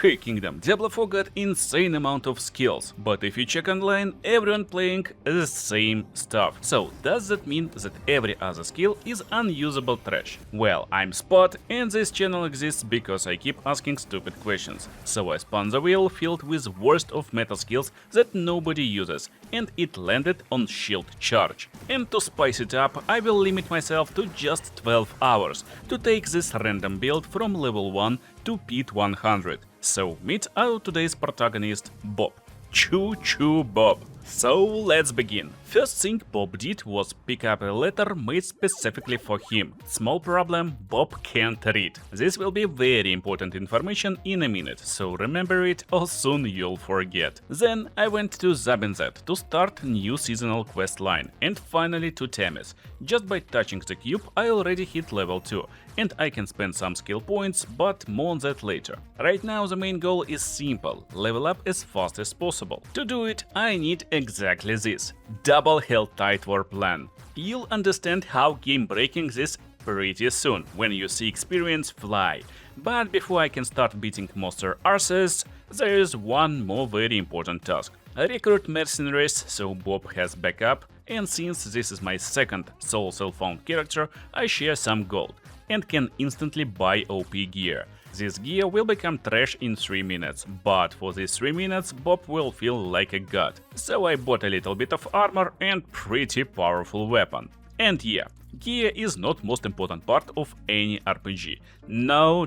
Hey Kingdom, Diablo 4 got insane amount of skills, but if you check online, everyone playing the same stuff. So does that mean that every other skill is unusable trash? Well, I'm Spot, and this channel exists because I keep asking stupid questions. So I spun the wheel filled with worst of meta skills that nobody uses, and it landed on Shield Charge. And to spice it up, I will limit myself to just 12 hours to take this random build from level 1 to Pit 100. So meet our today's protagonist, Bob. Choo choo Bob. So let's begin. First thing Bob did was pick up a letter made specifically for him. Small problem, Bob can't read. This will be very important information in a minute, so remember it or soon you'll forget. Then I went to Zabinzet to start new seasonal quest line, and finally to Temis. Just by touching the cube I already hit level 2, and I can spend some skill points, but more on that later. Right now the main goal is simple, level up as fast as possible. To do it I need exactly this, double health tide war plan. You'll understand how game breaking this pretty soon, when you see experience fly. But before I can start beating monster arses, there is one more very important task. Recruit mercenaries so Bob has backup, and since this is my second solo self-found character, I share some gold and can instantly buy OP gear. This gear will become trash in 3 minutes, but for these 3 minutes Bob will feel like a god. So I bought a little bit of armor and pretty powerful weapon. And yeah, gear is not most important part of any RPG. No.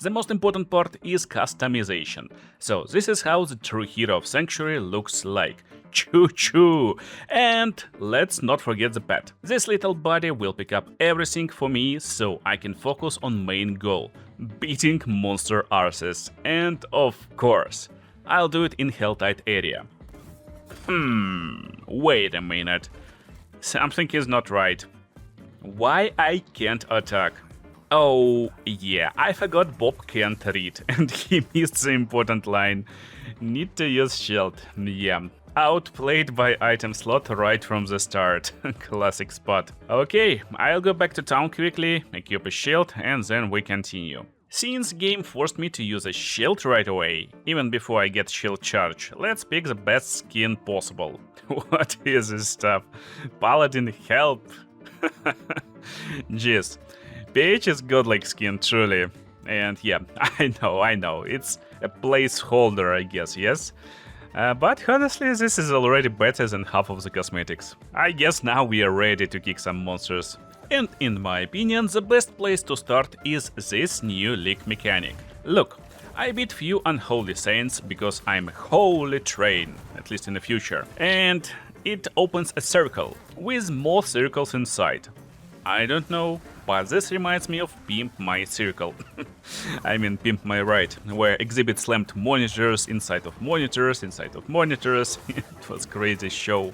The most important part is customization. So this is how the true hero of Sanctuary looks like. Choo choo! And let's not forget the pet. This little body will pick up everything for me so I can focus on main goal, beating monster arses. And of course, I'll do it in Helltide area. Wait a minute. Something is not right. Why I can't attack? Oh yeah, I forgot Bob can't read and he missed the important line. Need to use shield, yeah. Outplayed by item slot right from the start. Classic Spot. Okay, I'll go back to town quickly, equip a shield, and then we continue. Since game forced me to use a shield right away, even before I get shield charge, let's pick the best skin possible. What is this stuff? Paladin help! Jeez. PH is godlike skin, truly. And yeah, I know, it's a placeholder, I guess, yes? But honestly, this is already better than half of the cosmetics. I guess now we are ready to kick some monsters. And in my opinion, the best place to start is this new league mechanic. Look, I beat few unholy saints because I'm holy train, at least in the future. And it opens a circle, with more circles inside. I don't know, but this reminds me of Pimp My Circle. I mean Pimp My Ride, where exhibit slammed monitors inside of monitors inside of monitors. It was crazy show.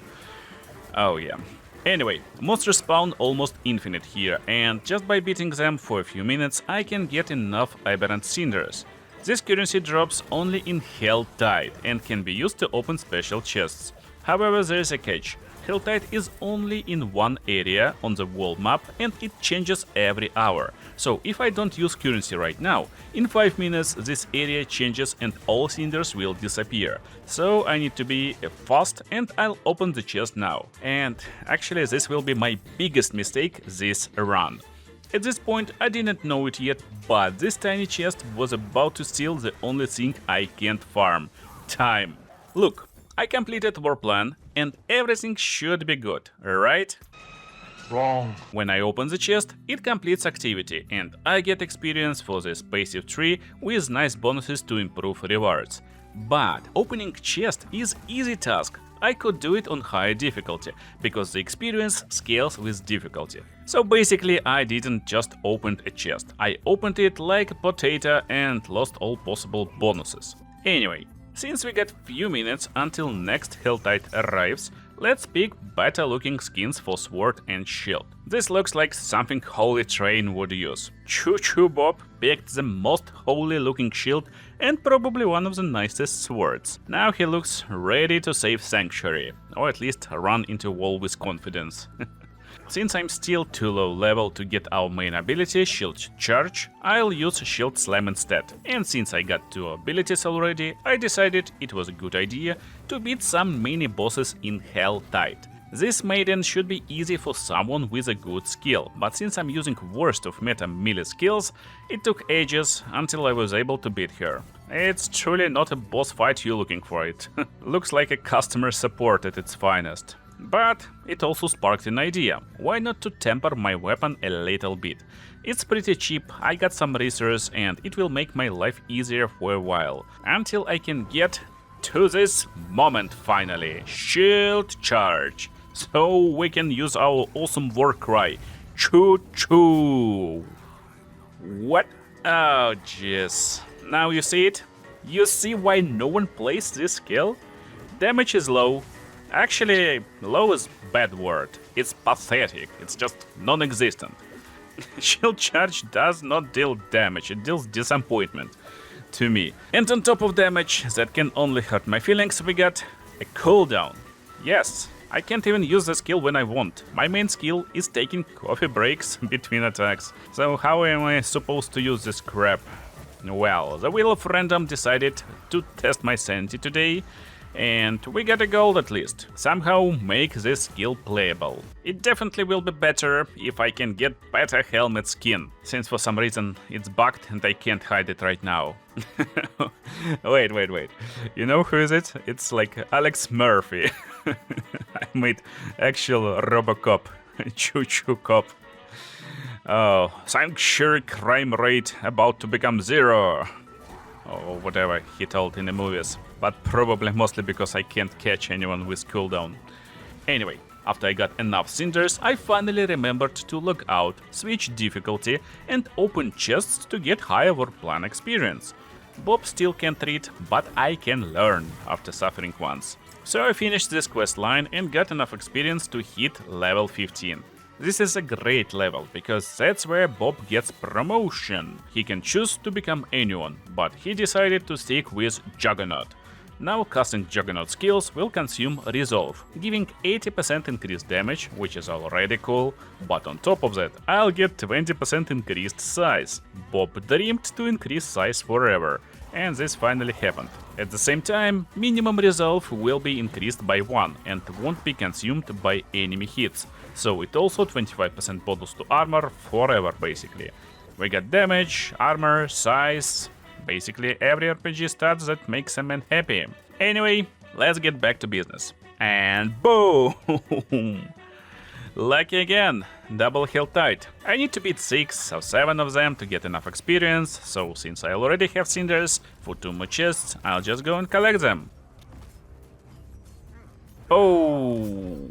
Oh yeah. Anyway, monsters spawn almost infinite here, and just by beating them for a few minutes I can get enough aberrant cinders. This currency drops only in Helltide and can be used to open special chests. However, there is a catch. Helltide is only in one area on the world map and it changes every hour. So if I don't use currency right now, in 5 minutes this area changes and all cinders will disappear. So I need to be fast and I'll open the chest now. And actually this will be my biggest mistake this run. At this point I didn't know it yet, but this tiny chest was about to steal the only thing I can't farm: time. Look, I completed war plan and everything should be good, right? Wrong. When I open the chest, it completes activity and I get experience for this passive tree with nice bonuses to improve rewards. But opening chest is easy task. I could do it on higher difficulty, because the experience scales with difficulty. So basically I didn't just open a chest, I opened it like a potato and lost all possible bonuses. Anyway, since we got few minutes until next Helltide arrives, let's pick better looking skins for sword and shield. This looks like something Holy Train would use. Choo choo Bob picked the most holy looking shield and probably one of the nicest swords. Now he looks ready to save Sanctuary, or at least run into wall with confidence. Since I'm still too low level to get our main ability, Shield Charge, I'll use Shield Slam instead. And since I got 2 abilities already, I decided it was a good idea to beat some mini bosses in Hell Tide. This maiden should be easy for someone with a good skill, but since I'm using worst of meta melee skills, it took ages until I was able to beat her. It's truly not a boss fight you're looking for it. Looks like a customer support at its finest. But it also sparked an idea. Why not to temper my weapon a little bit? It's pretty cheap, I got some resources and it will make my life easier for a while. Until I can get to this moment finally. Shield Charge. So we can use our awesome war cry. Choo choo. What? Oh jeez. Now you see it? You see why no one plays this skill? Damage is low. Actually, low is bad word. It's pathetic. It's just non-existent. Shield Charge does not deal damage, it deals disappointment to me. And on top of damage that can only hurt my feelings, we got a cooldown. Yes, I can't even use the skill when I want. My main skill is taking coffee breaks between attacks. So how am I supposed to use this crap? Well, the Wheel of Random decided to test my sanity today, and we got a goal at least. Somehow make this skill playable. It definitely will be better if I can get better helmet skin, since for some reason it's bugged and I can't hide it right now. Wait. You know who is it? It's like Alex Murphy. I made actual Robocop, Choo-Choo Cop. Oh, sanctuary crime rate about to become 0. Or whatever he told in the movies. But probably mostly because I can't catch anyone with cooldown. Anyway, after I got enough cinders, I finally remembered to log out, switch difficulty, and open chests to get higher warplan experience. Bob still can't read, but I can learn after suffering once. So I finished this quest line and got enough experience to hit level 15. This is a great level, because that's where Bob gets promotion. He can choose to become anyone, but he decided to stick with Juggernaut. Now casting Juggernaut skills will consume Resolve, giving 80% increased damage, which is already cool, but on top of that I'll get 20% increased size. Bob dreamed to increase size forever, and this finally happened. At the same time, minimum Resolve will be increased by 1 and won't be consumed by enemy hits, so it also 25% bonus to armor forever basically. We got damage, armor, size, basically every RPG stats that makes a man happy. Anyway, let's get back to business. And boom! Lucky again, double Hell Tide. I need to beat 6 or 7 of them to get enough experience, so since I already have cinders for 2 more chests, I'll just go and collect them. Oh,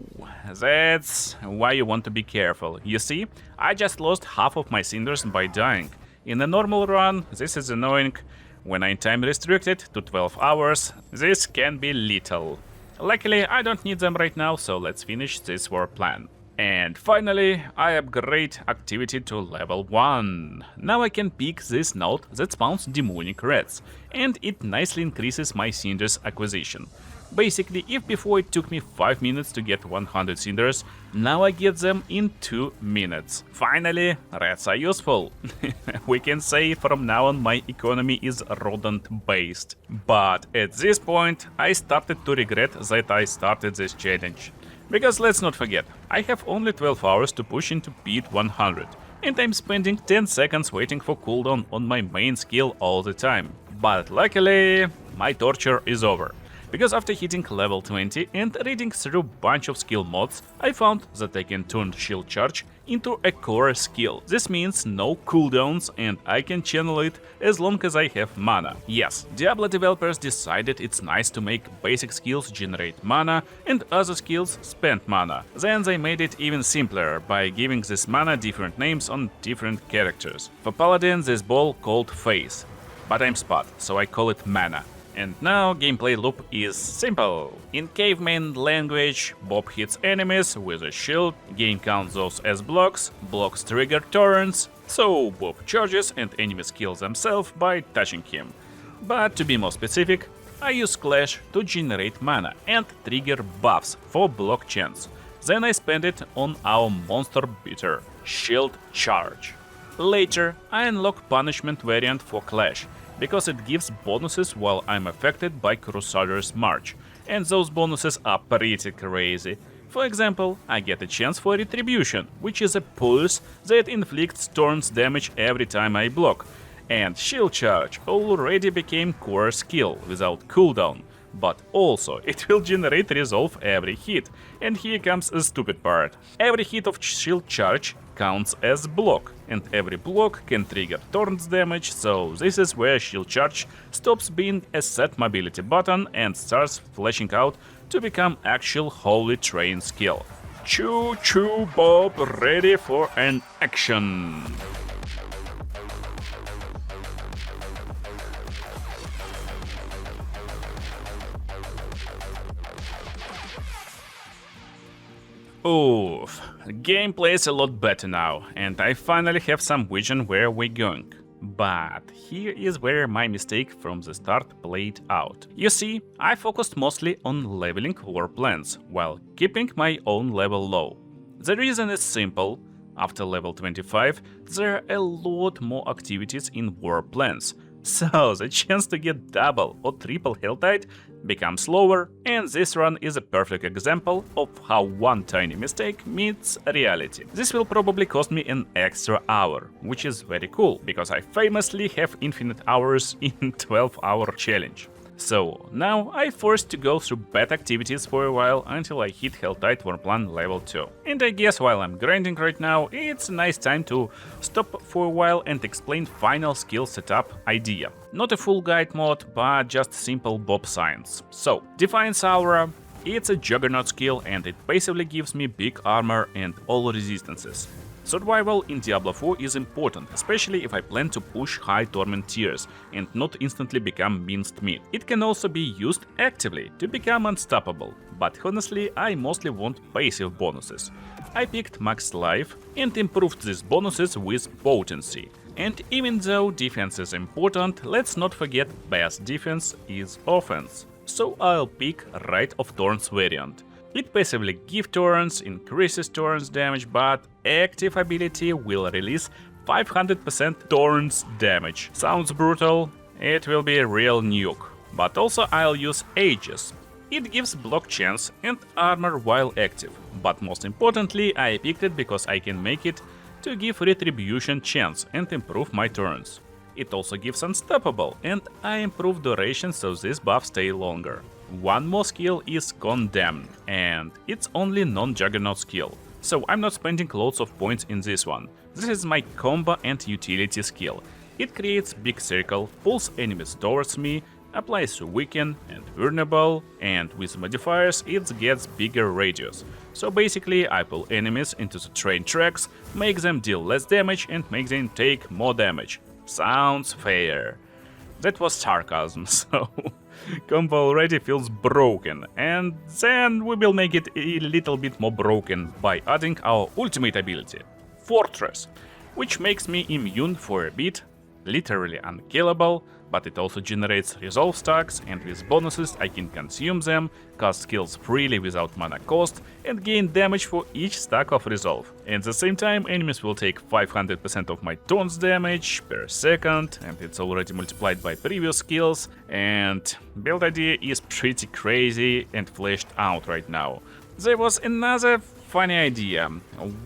that's why you want to be careful. You see, I just lost half of my cinders by dying. In a normal run, this is annoying. When I'm time restricted to 12 hours, this can be lethal. Luckily, I don't need them right now, so let's finish this war plan. And finally, I upgrade activity to level 1. Now I can pick this node that spawns demonic rats, and it nicely increases my cinders acquisition. Basically, if before it took me 5 minutes to get 100 cinders, now I get them in 2 minutes. Finally, rats are useful. We can say from now on my economy is rodent-based. But at this point, I started to regret that I started this challenge. Because let's not forget, I have only 12 hours to push into Pit 100, and I'm spending 10 seconds waiting for cooldown on my main skill all the time. But luckily, my torture is over. Because after hitting level 20 and reading through a bunch of skill mods, I found that I can turn Shield Charge into a core skill. This means no cooldowns and I can channel it as long as I have mana. Yes, Diablo developers decided it's nice to make basic skills generate mana and other skills spend mana. Then they made it even simpler by giving this mana different names on different characters. For Paladin, this ball called Face, but I'm Spot, so I call it mana. And now gameplay loop is simple. In caveman language, Bob hits enemies with a shield, game counts those as blocks, blocks trigger turns, so Bob charges and enemies kill themselves by touching him. But to be more specific, I use Clash to generate mana and trigger buffs for block chance. Then I spend it on our monster beater, Shield Charge. Later, I unlock Punishment variant for Clash, because it gives bonuses while I'm affected by Crusader's March, and those bonuses are pretty crazy. For example, I get a chance for Retribution, which is a pulse that inflicts turns damage every time I block, and Shield Charge already became core skill without cooldown, but also it will generate resolve every hit. And here comes a stupid part. Every hit of Shield Charge counts as block, and every block can trigger turns damage, so this is where Shield Charge stops being a set mobility button and starts flashing out to become actual holy train skill. Choo choo Bob, ready for an action! Oof, gameplay is a lot better now, and I finally have some vision where we're going. But here is where my mistake from the start played out. You see, I focused mostly on leveling war plans, while keeping my own level low. The reason is simple. After level 25, there are a lot more activities in war plans, so the chance to get double or triple health tide becomes lower, and this run is a perfect example of how one tiny mistake meets reality. This will probably cost me an extra hour, which is very cool, because I famously have infinite hours in 12-hour challenge. So now I'm forced to go through bad activities for a while until I hit Helltide Warplan level 2. And I guess while I'm grinding right now, it's a nice time to stop for a while and explain final skill setup idea. Not a full guide mod, but just simple Bob science. So, Defiance Aura, it's a Juggernaut skill and it basically gives me big armor and all resistances. Survival in Diablo 4 is important, especially if I plan to push high torment tiers and not instantly become minced meat. It can also be used actively to become unstoppable, but honestly I mostly want passive bonuses. I picked Max Life and improved these bonuses with Potency. And even though defense is important, let's not forget best defense is offense. So I'll pick Rite of Thorns variant. It passively gives turns, increases turns damage, but active ability will release 500% turns damage. Sounds brutal, it will be a real nuke. But also I'll use Aegis. It gives block chance and armor while active. But most importantly, I picked it because I can make it to give Retribution chance and improve my turns. It also gives Unstoppable, and I improve duration so this buff stay longer. One more skill is Condemned, and it's only non-Juggernaut skill, so I'm not spending loads of points in this one. This is my combo and utility skill. It creates big circle, pulls enemies towards me, applies Weaken and Vulnerable, and with modifiers it gets bigger radius. So basically I pull enemies into the train tracks, make them deal less damage and make them take more damage. Sounds fair. That was sarcasm, so combo already feels broken, and then we will make it a little bit more broken by adding our ultimate ability, Fortress, which makes me immune for a bit, literally unkillable, but it also generates resolve stacks, and with bonuses I can consume them, cast skills freely without mana cost, and gain damage for each stack of resolve. At the same time, enemies will take 500% of my turns damage per second, and it's already multiplied by previous skills, and build idea is pretty crazy and fleshed out right now. There was another funny idea.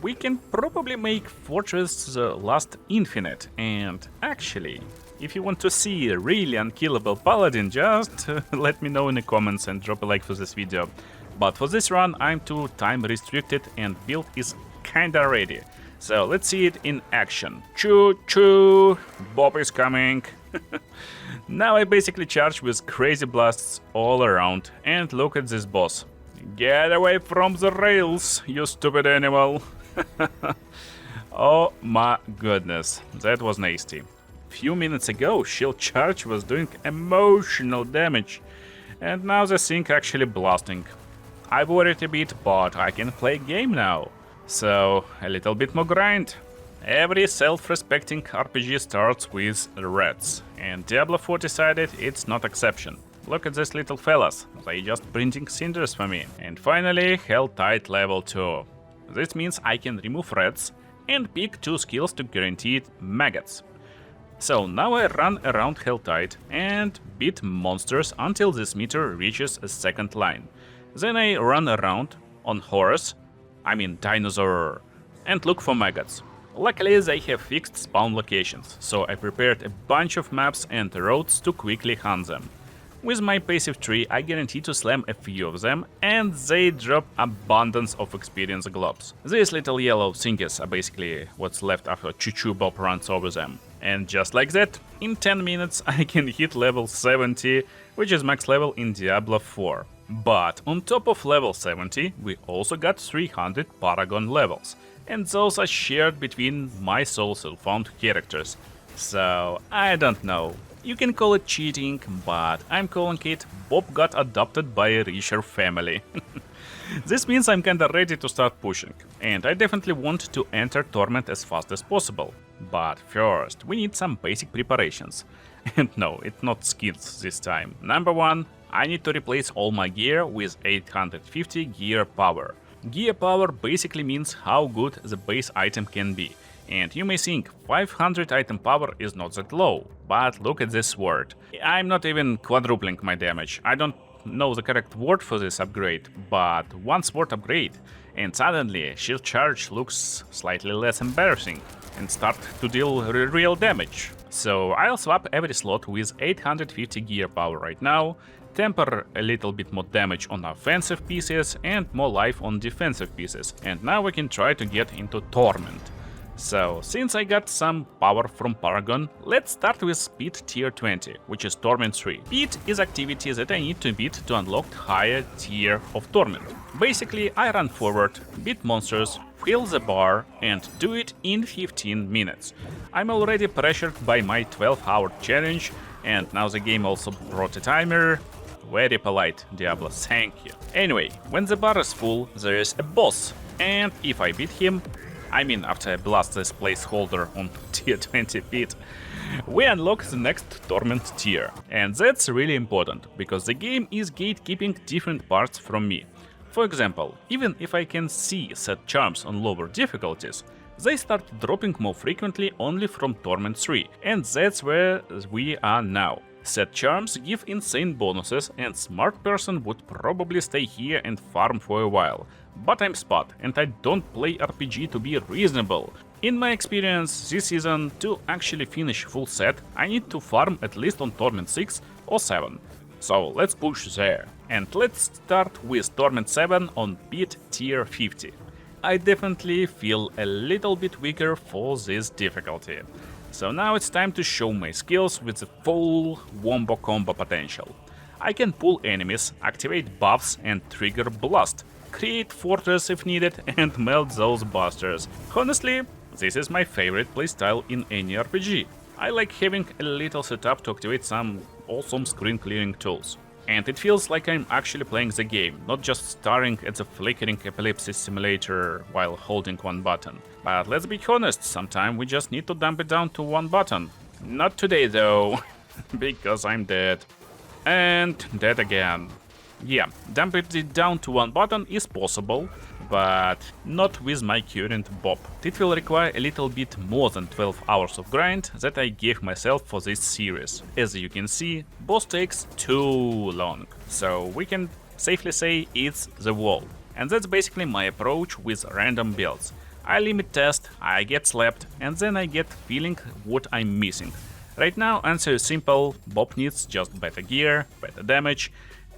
We can probably make Fortress last infinite, and actually, if you want to see a really unkillable paladin, just let me know in the comments and drop a like for this video. But for this run I'm too time restricted and build is kinda ready. So let's see it in action. Choo choo! Bob is coming! Now I basically charge with crazy blasts all around, and look at this boss. Get away from the rails, you stupid animal! Oh my goodness, that was nasty. Few minutes ago, Shield Charge was doing emotional damage, and now the thing actually blasting. I worried a bit, but I can play game now. So, a little bit more grind. Every self-respecting RPG starts with rats, and Diablo 4 decided it's not exception. look at these little fellas. They just printing cinders for me. And finally, Helltide level 2. This means I can remove reds and pick 2 skills to guaranteed maggots. So now I run around Helltide and beat monsters until this meter reaches a second line. Then I run around on dinosaur, and look for maggots. Luckily they have fixed spawn locations, so I prepared a bunch of maps and roads to quickly hunt them. With my passive tree I guarantee to slam a few of them, and they drop abundance of experience globs. These little yellow thingies are basically what's left after Choo-Choo Bob runs over them. And just like that, in 10 minutes I can hit level 70, which is max level in Diablo 4. But on top of level 70, we also got 300 Paragon levels, and those are shared between my soul-found characters. So, I don't know. You can call it cheating, but I'm calling it Bob got adopted by a richer family. This means I'm kinda ready to start pushing, and I definitely want to enter Torment as fast as possible. But first, we need some basic preparations. And no, it's not skins this time. Number 1, I need to replace all my gear with 850 gear power. Gear power basically means how good the base item can be. And you may think 500 item power is not that low, but look at this sword. I'm not even quadrupling my damage. I don't know the correct word for this upgrade, but one sword upgrade, and suddenly shield charge looks slightly less embarrassing and start to deal real damage. So I'll swap every slot with 850 gear power right now, temper a little bit more damage on offensive pieces and more life on defensive pieces, and now we can try to get into Torment. So, since I got some power from Paragon, let's start with Speed tier 20, which is Torment 3. Speed is activity that I need to beat to unlock higher tier of Torment. Basically, I run forward, beat monsters, fill the bar, and do it in 15 minutes. I'm already pressured by my 12-hour challenge, and now the game also brought a timer. Very polite, Diablo, thank you. Anyway, when the bar is full, there is a boss, and if I beat him, after I blast this placeholder on tier 20 pit, we unlock the next Torment tier. And that's really important, because the game is gatekeeping different parts from me. For example, even if I can see set charms on lower difficulties, they start dropping more frequently only from Torment 3, and that's where we are now. Set charms give insane bonuses, and smart person would probably stay here and farm for a while. But I'm Spot, and I don't play RPG to be reasonable. In my experience this season, to actually finish full set, I need to farm at least on Torment 6 or 7. So let's push there. And let's start with Torment 7 on Pit tier 50. I definitely feel a little bit weaker for this difficulty. So now it's time to show my skills with the full wombo combo potential. I can pull enemies, activate buffs and trigger blast, create fortress if needed and melt those busters. Honestly, this is my favorite playstyle in any RPG. I like having a little setup to activate some awesome screen clearing tools. And it feels like I'm actually playing the game, not just staring at the flickering epilepsy simulator while holding one button. But let's be honest, sometimes we just need to dump it down to one button. Not today though, because I'm dead. And dead again. Yeah, dumping it down to one button is possible, but not with my current Bob. It will require a little bit more than 12 hours of grind that I gave myself for this series. As you can see, boss takes too long, so we can safely say it's the wall. And that's basically my approach with random builds. I limit test, I get slapped, and then I get feeling what I'm missing. Right now, answer is simple: Bob needs just better gear, better damage,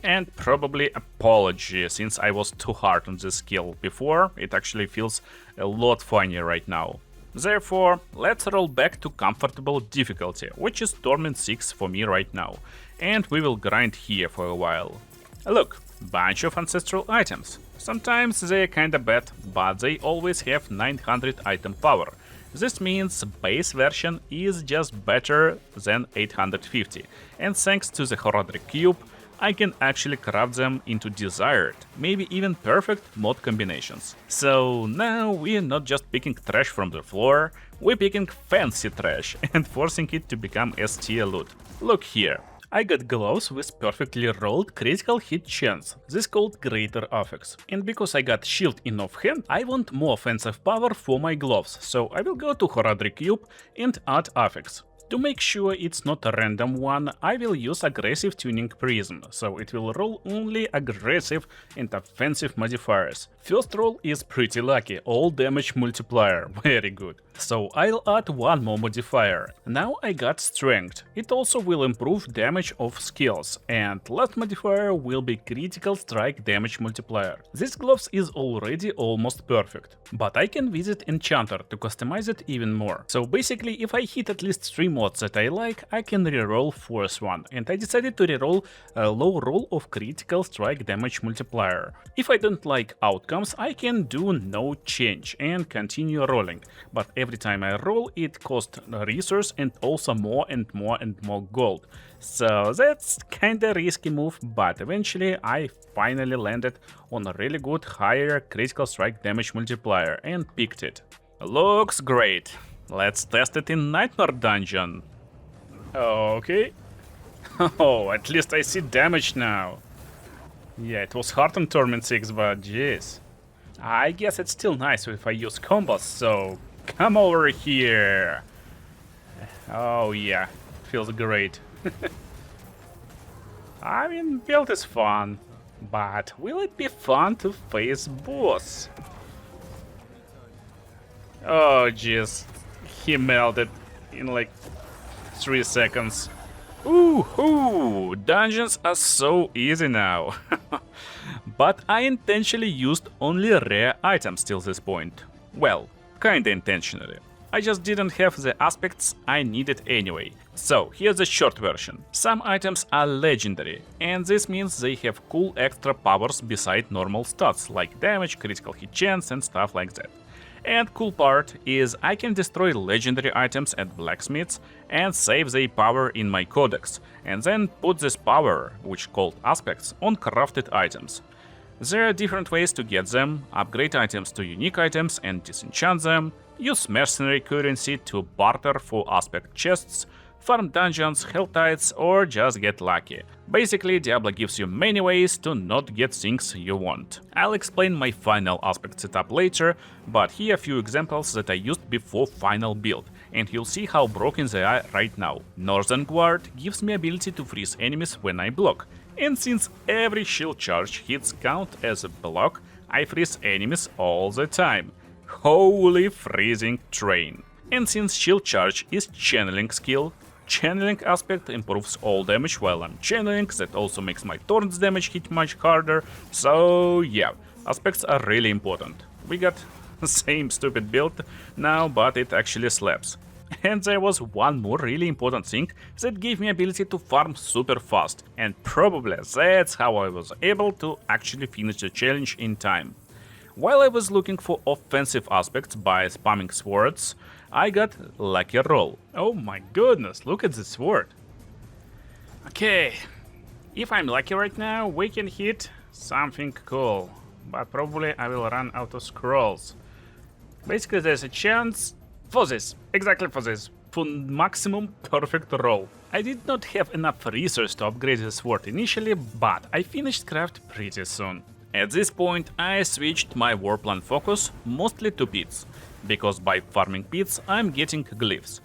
and probably apology, since I was too hard on this skill before. It actually feels a lot funnier right now. Therefore, let's roll back to comfortable difficulty, which is Torment 6 for me right now, and we will grind here for a while. Look, bunch of ancestral items. Sometimes they're kinda bad, but they always have 900 item power. This means base version is just better than 850, and thanks to the Horadric Cube, I can actually craft them into desired, maybe even perfect mod combinations. So now we're not just picking trash from the floor, we're picking fancy trash and forcing it to become S tier loot. Look here, I got gloves with perfectly rolled critical hit chance, this called greater affix. And because I got shield in offhand, I want more offensive power for my gloves, so I will go to Horadric Cube and add affix. To make sure it's not a random one, I will use aggressive tuning prism, so it will roll only aggressive and offensive modifiers. First roll is pretty lucky, all damage multiplier, very good. So I'll add one more modifier. Now I got strength. It also will improve damage of skills, and last modifier will be critical strike damage multiplier. This gloves is already almost perfect, but I can visit enchanter to customize it even more. So basically, if I hit at least 3 mods that I like, I can reroll fourth one, and I decided to reroll a low roll of critical strike damage multiplier. If I don't like outcomes, I can do no change and continue rolling, but every time I roll it costs resource and also more and more and more gold. So that's kinda risky move, but eventually I finally landed on a really good higher critical strike damage multiplier and picked it. Looks great. Let's test it in Nightmare Dungeon. Okay. Oh, at least I see damage now. Yeah, it was hard on Torment 6, but jeez. I guess it's still nice if I use combos, so come over here. Oh yeah, feels great. I mean, build is fun, but will it be fun to face boss? Oh jeez, he melted in like 3 seconds. Ooh, dungeons are so easy now. But I intentionally used only rare items till this point. Well, kinda intentionally. I just didn't have the aspects I needed anyway. So, here's the short version. Some items are legendary, and this means they have cool extra powers beside normal stats, like damage, critical hit chance and stuff like that. And cool part is I can destroy legendary items at blacksmiths and save their power in my codex, and then put this power, which called aspects, on crafted items. There are different ways to get them: upgrade items to unique items and disenchant them, use mercenary currency to barter for aspect chests, farm dungeons, hell tides, or just get lucky. Basically, Diablo gives you many ways to not get things you want. I'll explain my final aspect setup later, but here are a few examples that I used before final build, and you'll see how broken they are right now. Northern Guard gives me ability to freeze enemies when I block, and since every shield charge hits count as a block, I freeze enemies all the time. Holy freezing train. And since shield charge is channeling skill, channeling aspect improves all damage while I'm channeling, that also makes my torrents damage hit much harder, so yeah, aspects are really important. We got the same stupid build now, but it actually slaps. And there was one more really important thing that gave me ability to farm super fast, and probably that's how I was able to actually finish the challenge in time. While I was looking for offensive aspects by spamming swords, I got lucky roll. Oh my goodness, look at this sword. Okay, if I'm lucky right now, we can hit something cool, but probably I will run out of scrolls. Basically, there's a chance for this, exactly for this, for maximum perfect roll. I did not have enough resources to upgrade the sword initially, but I finished craft pretty soon. At this point, I switched my war plan focus mostly to pits, because by farming pits I'm getting glyphs.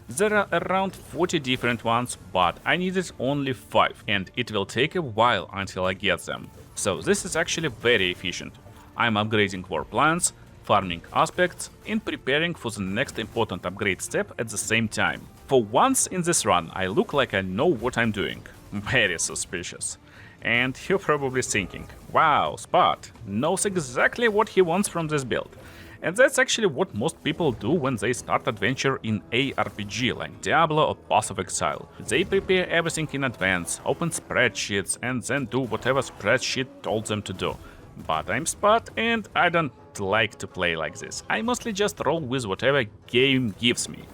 There are around 40 different ones, but I needed only 5, and it will take a while until I get them. So this is actually very efficient. I'm upgrading war plans, farming aspects, and preparing for the next important upgrade step at the same time. For once in this run, I look like I know what I'm doing. Very suspicious. And you're probably thinking, wow, Spot knows exactly what he wants from this build. And that's actually what most people do when they start adventure in ARPG like Diablo or Path of Exile. They prepare everything in advance, open spreadsheets, and then do whatever spreadsheet told them to do. But I'm Spot and I don't like to play like this. I mostly just roll with whatever game gives me.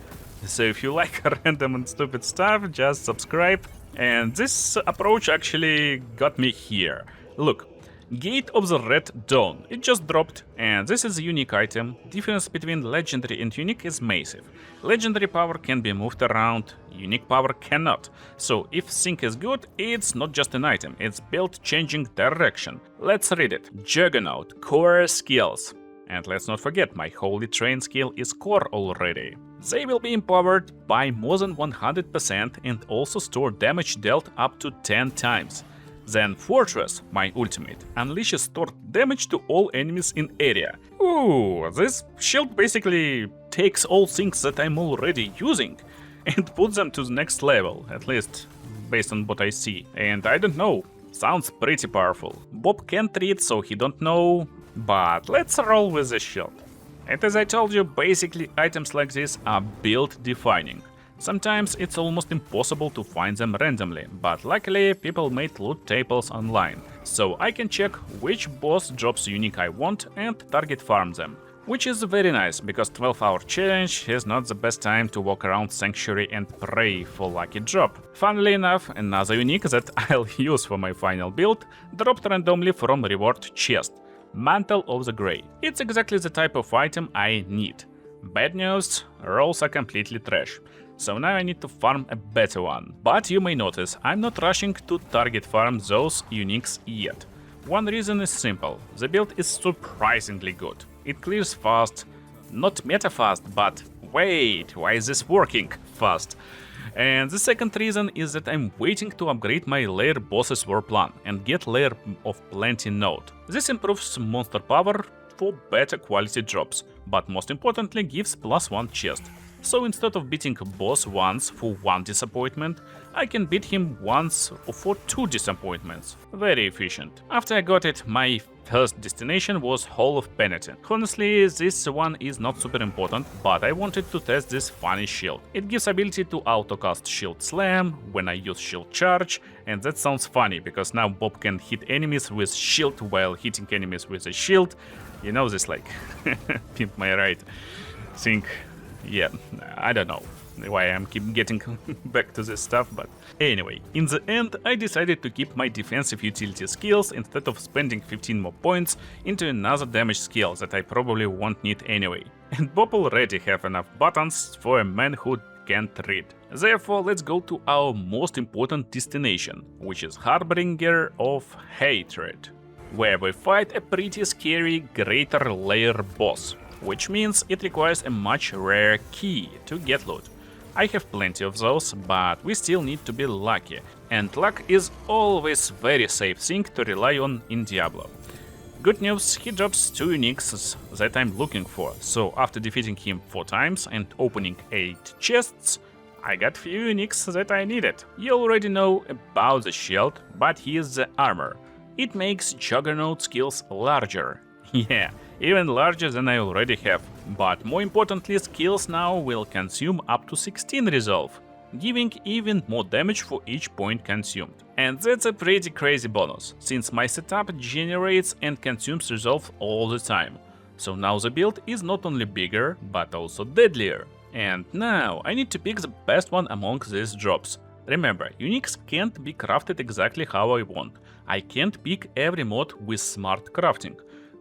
So if you like random and stupid stuff, just subscribe. And this approach actually got me here. Look, Gate of the Red Dawn. It just dropped, and this is a unique item. Difference between legendary and unique is massive. Legendary power can be moved around, unique power cannot. So if sync is good, it's not just an item, it's built changing direction. Let's read it. Juggernaut, core skills. And let's not forget, my Holy Train skill is core already. They will be empowered by more than 100% and also store damage dealt up to 10 times. Then Fortress, my ultimate, unleashes stored damage to all enemies in area. Ooh, this shield basically takes all things that I'm already using and puts them to the next level, at least based on what I see. And I don't know, sounds pretty powerful. Bob can't read, so he don't know, but let's roll with the shield. And as I told you, basically items like this are build defining. Sometimes it's almost impossible to find them randomly, but luckily people made loot tables online, so I can check which boss drops unique I want and target farm them. Which is very nice, because 12-hour challenge is not the best time to walk around Sanctuary and pray for lucky drop. Funnily enough, another unique that I'll use for my final build dropped randomly from reward chest. Mantle of the Grey. It's exactly the type of item I need. Bad news, rolls are completely trash. So now I need to farm a better one. But you may notice, I'm not rushing to target farm those uniques yet. One reason is simple, the build is surprisingly good. It clears fast, not meta fast, but wait, why is this working fast? And the second reason is that I'm waiting to upgrade my lair boss's war plan and get lair of plenty node. This improves monster power for better quality drops, but most importantly gives +1 chest. So instead of beating a boss once for 1 disappointment, I can beat him once for 2 disappointments. Very efficient. After I got it, my first destination was Hall of Penitence. Honestly, this one is not super important, but I wanted to test this funny shield. It gives ability to autocast Shield Slam when I use Shield Charge, and that sounds funny, because now Bob can hit enemies with shield while hitting enemies with a shield. You know this, like, pimp my ride thing. Yeah, I don't know why I'm keep getting back to this stuff, but anyway, in the end I decided to keep my defensive utility skills instead of spending 15 more points into another damage skill that I probably won't need anyway. And Bob already have enough buttons for a man who can't read. Therefore, let's go to our most important destination, which is Harbinger of Hatred, where we fight a pretty scary Greater Lair boss, which means it requires a much rare key to get loot. I have plenty of those, but we still need to be lucky, and luck is always very safe thing to rely on in Diablo. Good news, he drops 2 uniques that I'm looking for, so after defeating him 4 times and opening 8 chests, I got few uniques that I needed. You already know about the shield, but here's the armor. It makes Juggernaut skills larger. Yeah, even larger than I already have. But more importantly, skills now will consume up to 16 resolve, giving even more damage for each point consumed. And that's a pretty crazy bonus, since my setup generates and consumes resolve all the time. So now the build is not only bigger, but also deadlier. And now I need to pick the best one among these drops. Remember, uniques can't be crafted exactly how I want. I can't pick every mod with smart crafting.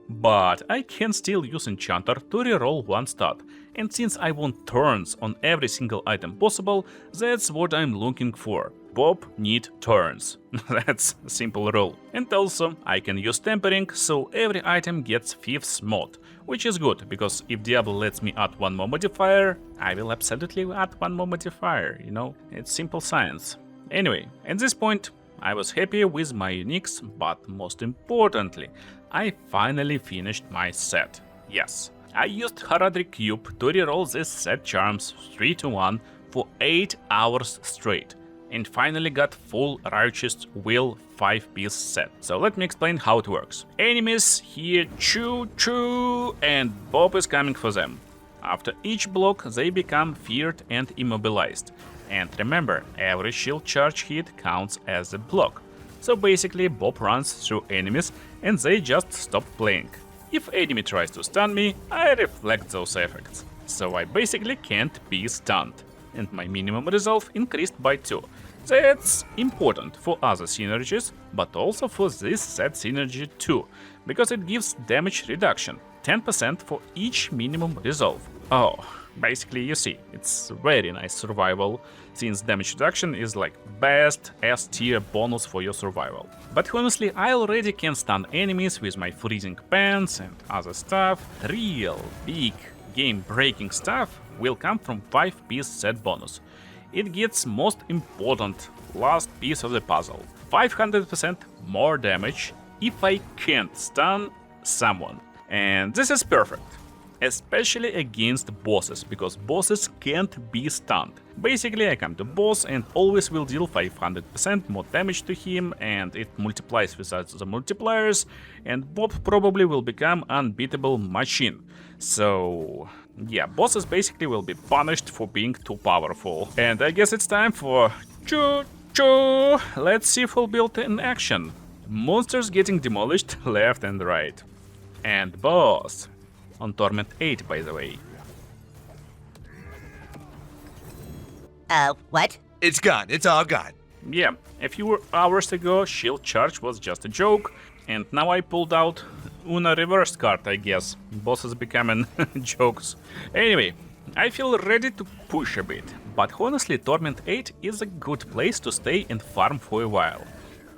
But I can still use Enchanter to reroll 1 stat, and since I want turns on every single item possible, that's what I'm looking for. Bob need turns. That's a simple rule. And also, I can use Tempering, so every item gets 5th mod, which is good, because if Diablo lets me add 1 more modifier, I will absolutely add 1 more modifier, you know? It's simple science. Anyway, at this point, I was happy with my uniques, but most importantly, I finally finished my set. Yes, I used Heraldry Cube to reroll this set charms 3 to 1 for 8 hours straight, and finally got full Righteous Will 5-piece set. So let me explain how it works. Enemies hear choo choo, and Bob is coming for them. After each block, they become feared and immobilized. And remember, every shield charge hit counts as a block. So basically, Bob runs through enemies and they just stop playing. If enemy tries to stun me, I reflect those effects. So I basically can't be stunned. And my minimum resolve increased by 2. That's important for other synergies, but also for this set synergy too, because it gives damage reduction, 10% for each minimum resolve. Oh, basically you see, it's very nice survival, since damage reduction is like best S tier bonus for your survival. But honestly, I already can stun enemies with my freezing pants and other stuff. Real big game-breaking stuff will come from 5-piece set bonus. It gets most important last piece of the puzzle. 500% more damage if I can't stun someone. And this is perfect. Especially against bosses, because bosses can't be stunned. Basically, I come to boss and always will deal 500% more damage to him, and it multiplies with the multipliers, and Bob probably will become unbeatable machine. So yeah, bosses basically will be punished for being too powerful. And I guess it's time for choo-choo! Let's see full build in action. Monsters getting demolished left and right. And boss. On Torment 8, by the way. What? It's gone. It's all gone. Yeah, a few hours ago, Shield Charge was just a joke, and now I pulled out Una reversed card, I guess. Bosses becoming jokes. Anyway, I feel ready to push a bit, but honestly, Torment 8 is a good place to stay and farm for a while.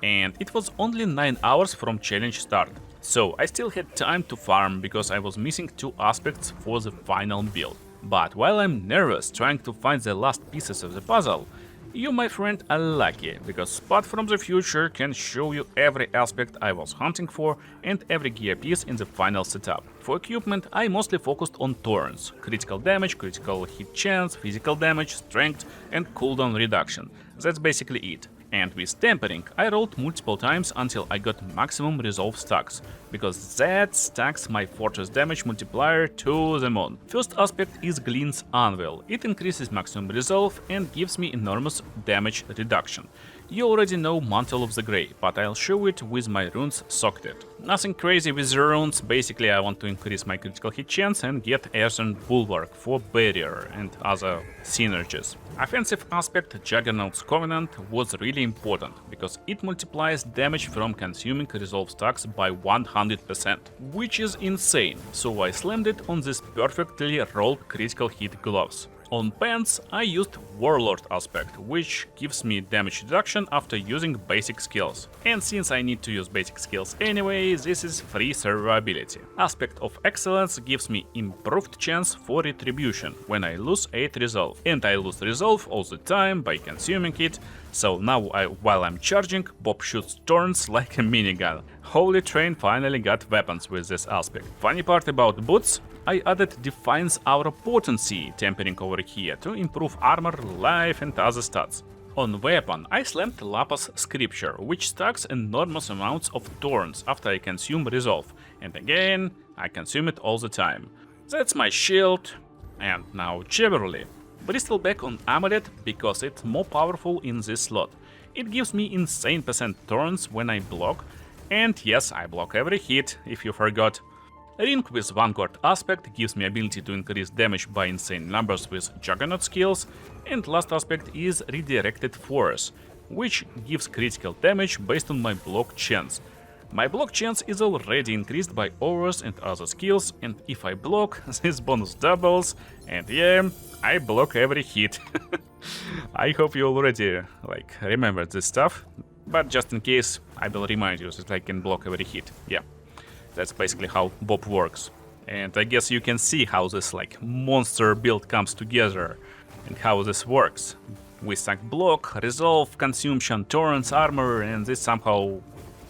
And it was only 9 hours from challenge start. So I still had time to farm because I was missing 2 aspects for the final build. But while I'm nervous trying to find the last pieces of the puzzle, you, my friend, are lucky, because Spot from the future can show you every aspect I was hunting for and every gear piece in the final setup. For equipment, I mostly focused on turns, critical damage, critical hit chance, physical damage, strength and cooldown reduction. That's basically it. And with Tempering, I rolled multiple times until I got maximum resolve stacks, because that stacks my fortress damage multiplier to the moon. First aspect is Glenn's Anvil. It increases maximum resolve and gives me enormous damage reduction. You already know Mantle of the Grey, but I'll show it with my runes socked. Nothing crazy with the runes, basically I want to increase my critical hit chance and get Earthen Bulwark for barrier and other synergies. Offensive aspect Juggernaut's Covenant was really important, because it multiplies damage from consuming resolve stacks by 100%, which is insane, so I slammed it on these perfectly rolled critical hit gloves. On pants, I used Warlord aspect, which gives me damage reduction after using basic skills. And since I need to use basic skills anyway, this is free survivability. Aspect of Excellence gives me improved chance for retribution when I lose 8 resolve. And I lose resolve all the time by consuming it, so now while I'm charging, Bob shoots turns like a minigun. Holy Train finally got weapons with this aspect. Funny part about boots, I added Defiance Aura Potency tempering over here to improve armor, life and other stats. On weapon, I slammed Lapis Scripture, which stacks enormous amounts of thorns after I consume resolve, and again, I consume it all the time. That's my shield, and now Chivalry. Bristleback on Amulet because it's more powerful in this slot. It gives me insane percent thorns when I block, and yes, I block every hit, if you forgot. Ring with Vanguard aspect gives me ability to increase damage by insane numbers with Juggernaut skills, and last aspect is Redirected Force, which gives critical damage based on my block chance. My block chance is already increased by auras and other skills, and if I block, this bonus doubles, and yeah, I block every hit. I hope you already remember this stuff, but just in case, I will remind you that I can block every hit. Yeah. That's basically how Bob works. And I guess you can see how this monster build comes together and how this works. We stack block, resolve, consumption, torrents, armor, and this somehow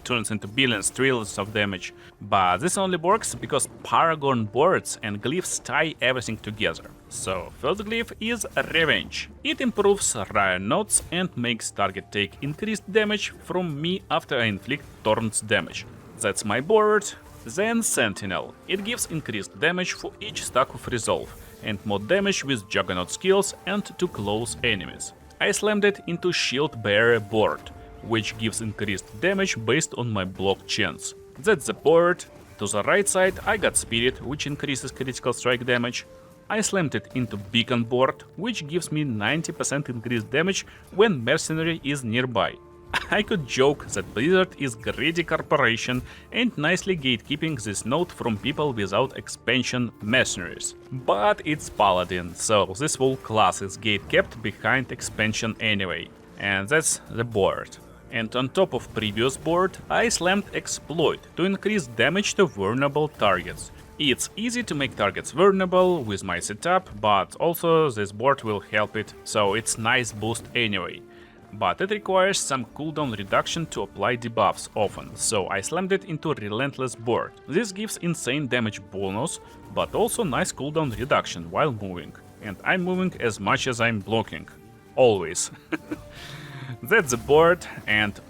turns into billions, trillions of damage. But this only works because Paragon boards and glyphs tie everything together. So first glyph is Revenge. It improves Ryan notes and makes target take increased damage from me after I inflict Torrent's damage. That's my board. Then Sentinel. It gives increased damage for each stack of resolve, and more damage with Juggernaut skills and to close enemies. I slammed it into Shield Bearer board, which gives increased damage based on my block chance. That's the board. To the right side I got Spirit, which increases critical strike damage. I slammed it into beacon board, which gives me 90% increased damage when mercenary is nearby. I could joke that Blizzard is greedy corporation and nicely gatekeeping this node from people without expansion mercenaries. But it's Paladin, so this whole class is gatekept behind expansion anyway. And that's the board. And on top of previous board, I slammed Exploit to increase damage to vulnerable targets. It's easy to make targets vulnerable with my setup, but also this board will help it, so it's nice boost anyway. But it requires some cooldown reduction to apply debuffs often, so I slammed it into Relentless board. This gives insane damage bonus, but also nice cooldown reduction while moving. And I'm moving as much as I'm blocking. Always. That's the board, and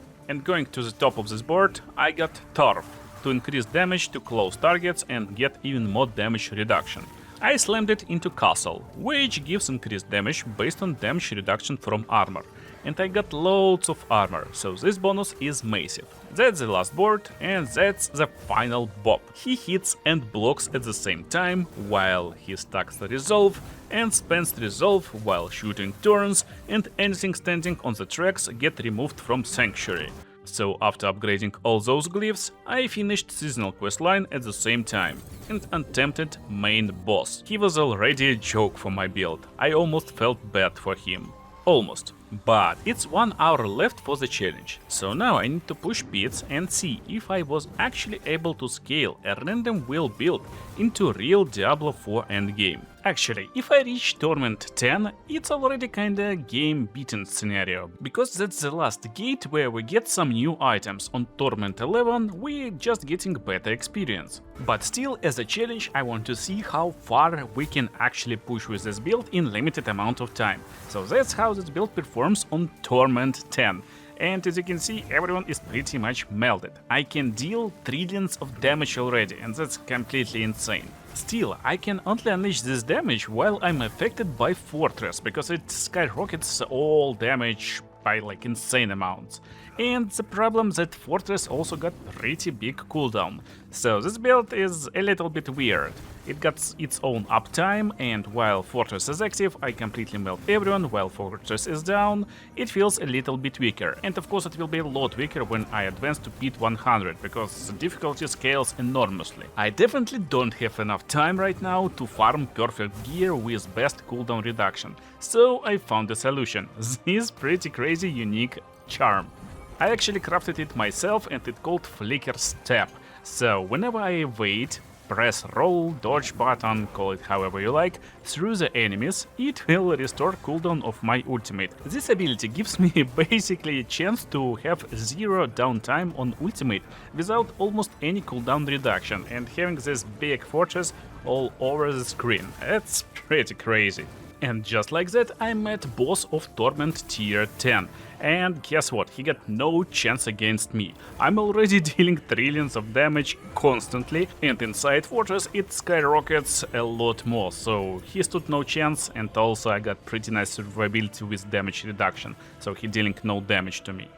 going to the top of this board, I got Turf to increase damage to close targets and get even more damage reduction. I slammed it into Castle, which gives increased damage based on damage reduction from armor. And I got loads of armor, so this bonus is massive. That's the last board, and that's the final Bob. He hits and blocks at the same time, while he stacks the resolve, and spends resolve while shooting turns, and anything standing on the tracks get removed from Sanctuary. So after upgrading all those glyphs, I finished seasonal questline at the same time, and attempted main boss. He was already a joke for my build, I almost felt bad for him. Almost. But it's 1 hour left for the challenge, so now I need to push pits and see if I was actually able to scale a random wheel build into real Diablo 4 endgame. Actually, if I reach Torment 10, it's already kinda game beaten scenario, because that's the last gate where we get some new items. On Torment 11, we're just getting better experience. But still, as a challenge, I want to see how far we can actually push with this build in limited amount of time. So that's how this build performs on Torment 10. And as you can see, everyone is pretty much melted. I can deal trillions of damage already, and that's completely insane. Still, I can only unleash this damage while I'm affected by Fortress, because it skyrockets all damage by like insane amounts. And the problem that Fortress also got pretty big cooldown, so this build is a little bit weird. It got its own uptime, and while Fortress is active, I completely melt everyone, while Fortress is down, it feels a little bit weaker. And of course it will be a lot weaker when I advance to Pit 100, because the difficulty scales enormously. I definitely don't have enough time right now to farm perfect gear with best cooldown reduction, so I found a solution. This pretty crazy unique charm. I actually crafted it myself, and it's called Flicker Step. So whenever I evade, press roll, dodge button, call it however you like, through the enemies, it will restore cooldown of my ultimate. This ability gives me basically a chance to have zero downtime on ultimate without almost any cooldown reduction, and having this big fortress all over the screen. It's pretty crazy. And just like that, I met boss of Torment tier 10. And guess what, he got no chance against me. I'm already dealing trillions of damage constantly, and inside Fortress it skyrockets a lot more, so he stood no chance, and also I got pretty nice survivability with damage reduction, so he dealing no damage to me.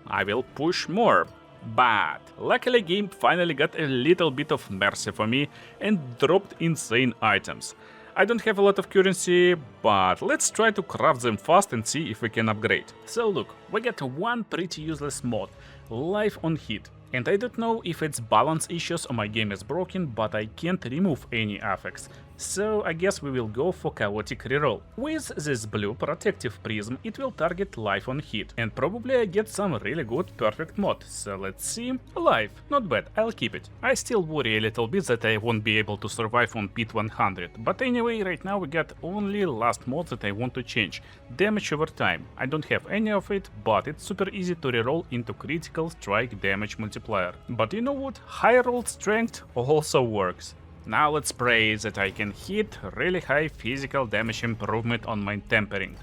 I will push more. But luckily game finally got a little bit of mercy for me and dropped insane items. I don't have a lot of currency, but let's try to craft them fast and see if we can upgrade. So look, we get one pretty useless mod, Life on Hit. And I don't know if it's balance issues or my game is broken, but I can't remove any affects. So I guess we will go for chaotic reroll. With this blue protective prism, it will target life on hit, and probably I get some really good perfect mod. So let's see. Life, not bad, I'll keep it. I still worry a little bit that I won't be able to survive on pit 100, but anyway, right now we got only last mod that I want to change. Damage over time. I don't have any of it, but it's super easy to reroll into critical strike damage multiplier. But you know what? High rolled strength also works. Now let's pray that I can hit really high physical damage improvement on my tempering.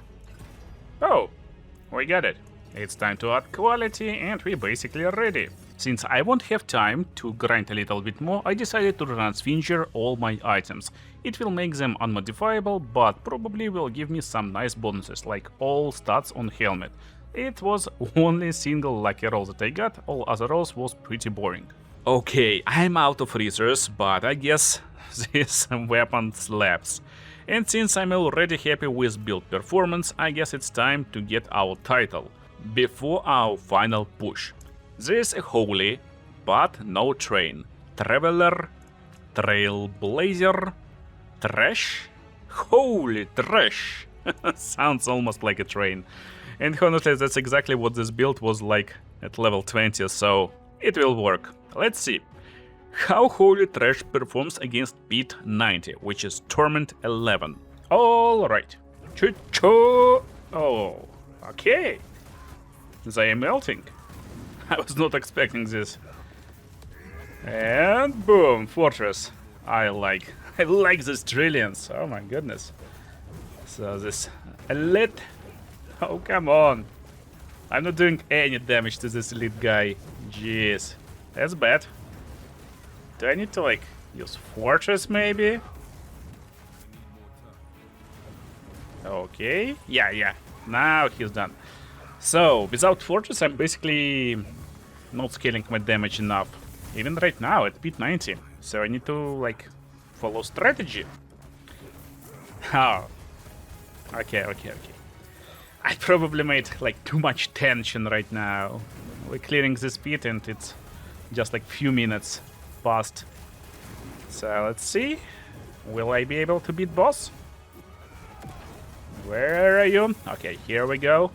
Oh, we got it. It's time to add quality, and we basically are ready. Since I won't have time to grind a little bit more, I decided to transfinger all my items. It will make them unmodifiable, but probably will give me some nice bonuses, like all stats on helmet. It was only single lucky roll that I got, all other rolls was pretty boring. Okay, I'm out of resources, but I guess this weapon slaps. And since I'm already happy with build performance, I guess it's time to get our title before our final push. There's a holy, but no train. Traveler, trailblazer, trash? Holy trash! Sounds almost like a train. And honestly, that's exactly what this build was like at level 20, so it will work. Let's see how Holy Trash performs against Pit 90, which is Torment 11. Alright. Choo-choo! Oh, okay. They are melting. I was not expecting this. And boom, Fortress. I like these trillions. Oh my goodness. So this elite. Oh, come on. I'm not doing any damage to this elite guy. Jeez. That's bad. Do I need to, like, use Fortress, maybe? Okay. Yeah. Now he's done. So, without Fortress, I'm basically not scaling my damage enough. Even right now, at Pit 90. So I need to, like, follow strategy. Oh. Okay. I probably made, like, too much tension right now. We're clearing this pit and it's just, like, few minutes past. So, let's see. Will I be able to beat boss? Where are you? Okay, here we go.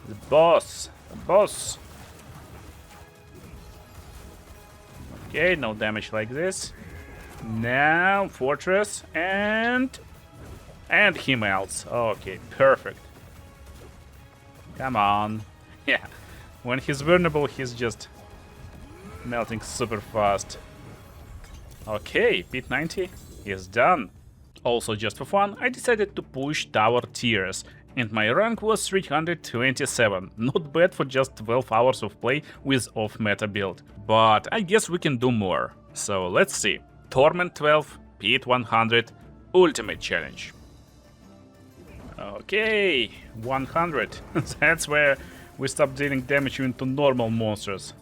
The boss. Okay, no damage like this. Now, Fortress, and he melts. Okay, perfect. Come on. Yeah, when he's vulnerable, he's just melting super fast. Okay, Pit 90 is done. Also, just for fun, I decided to push tower tiers, and my rank was 327. Not bad for just 12 hours of play with off-meta build. But I guess we can do more. So let's see. Torment 12, Pit 100, Ultimate Challenge. Okay, 100. That's where we stop dealing damage even to normal monsters.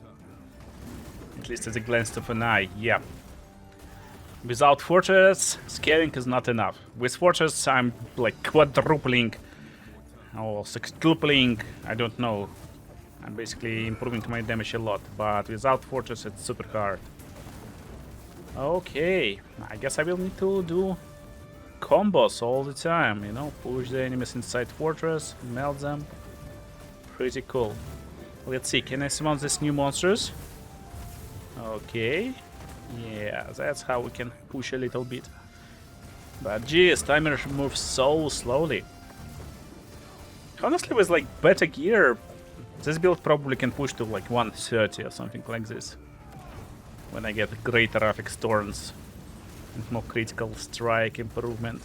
At least at a glance of an eye, yeah. Without Fortress, scaling is not enough. With Fortress, I'm like quadrupling or sextupling, I don't know. I'm basically improving my damage a lot, but without Fortress, it's super hard. Okay, I guess I will need to do combos all the time, you know, push the enemies inside Fortress, melt them. Pretty cool. Let's see, can I summon these new monsters? Okay. Yeah, that's how we can push a little bit. But geez, timer moves so slowly. Honestly, with like better gear, this build probably can push to like 130 or something like this. When I get greater affix turns and more critical strike improvement.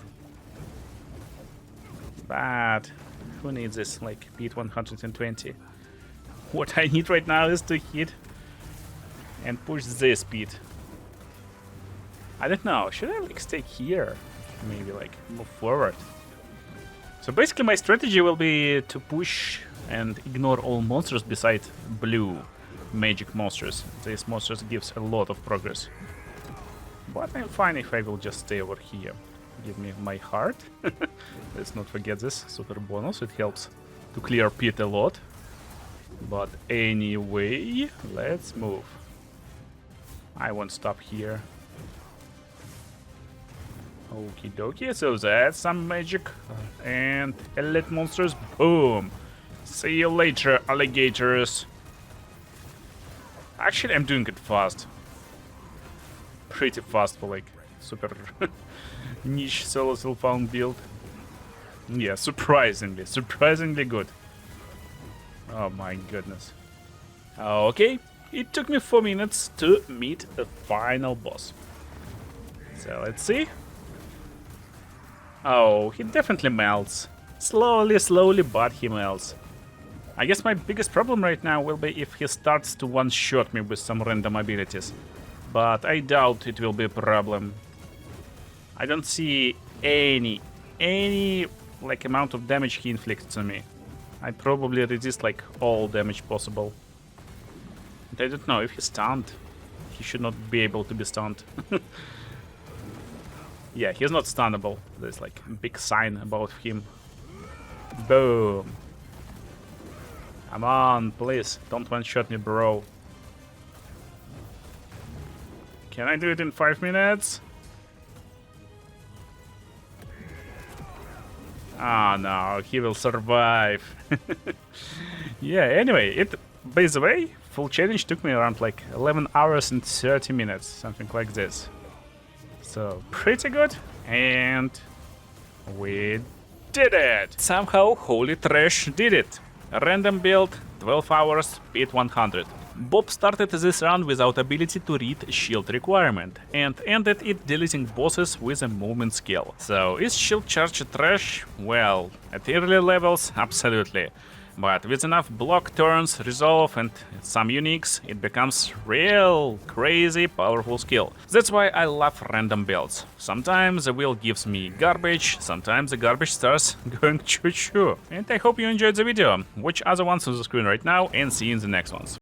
But who needs this, like Pit 120? What I need right now is to hit and push this speed. I don't know, should I like stay here? Maybe like move forward. So basically my strategy will be to push and ignore all monsters besides blue magic monsters. These monsters gives a lot of progress. But I'm fine if I will just stay over here. Give me my heart. Let's not forget this super bonus, it helps to clear pit a lot. But anyway, let's move. I won't stop here. Okie dokie, so that's some magic. And elite monsters, boom! See you later, alligators. Actually, I'm doing it fast. Pretty fast for like super niche solo found build. Yeah, surprisingly good. Oh my goodness. Okay, it took me 4 minutes to meet the final boss. So let's see. Oh, he definitely melts. Slowly, but he melts. I guess my biggest problem right now will be if he starts to one-shot me with some random abilities. But I doubt it will be a problem. I don't see any like amount of damage he inflicts on me. I probably resist like all damage possible. But I don't know, if he's stunned, he should not be able to be stunned. Yeah, he's not stunnable. There's like a big sign about him. Boom. Come on, please. Don't one-shot me, bro. Can I do it in 5 minutes? Oh no, he will survive. Yeah, anyway, by the way, full challenge took me around like 11 hours and 30 minutes, something like this. So, pretty good, and we did it! Somehow, Holy Trash did it. Random build, 12 hours, speed 100. Bob started this round without ability to read shield requirement, and ended it deleting bosses with a movement skill. So, is shield charge trash? Well, at early levels, absolutely. But with enough block turns, resolve and some uniques, it becomes real crazy powerful skill. That's why I love random builds. Sometimes the wheel gives me garbage, sometimes the garbage starts going choo-choo. And I hope you enjoyed the video. Watch other ones on the screen right now and see you in the next ones.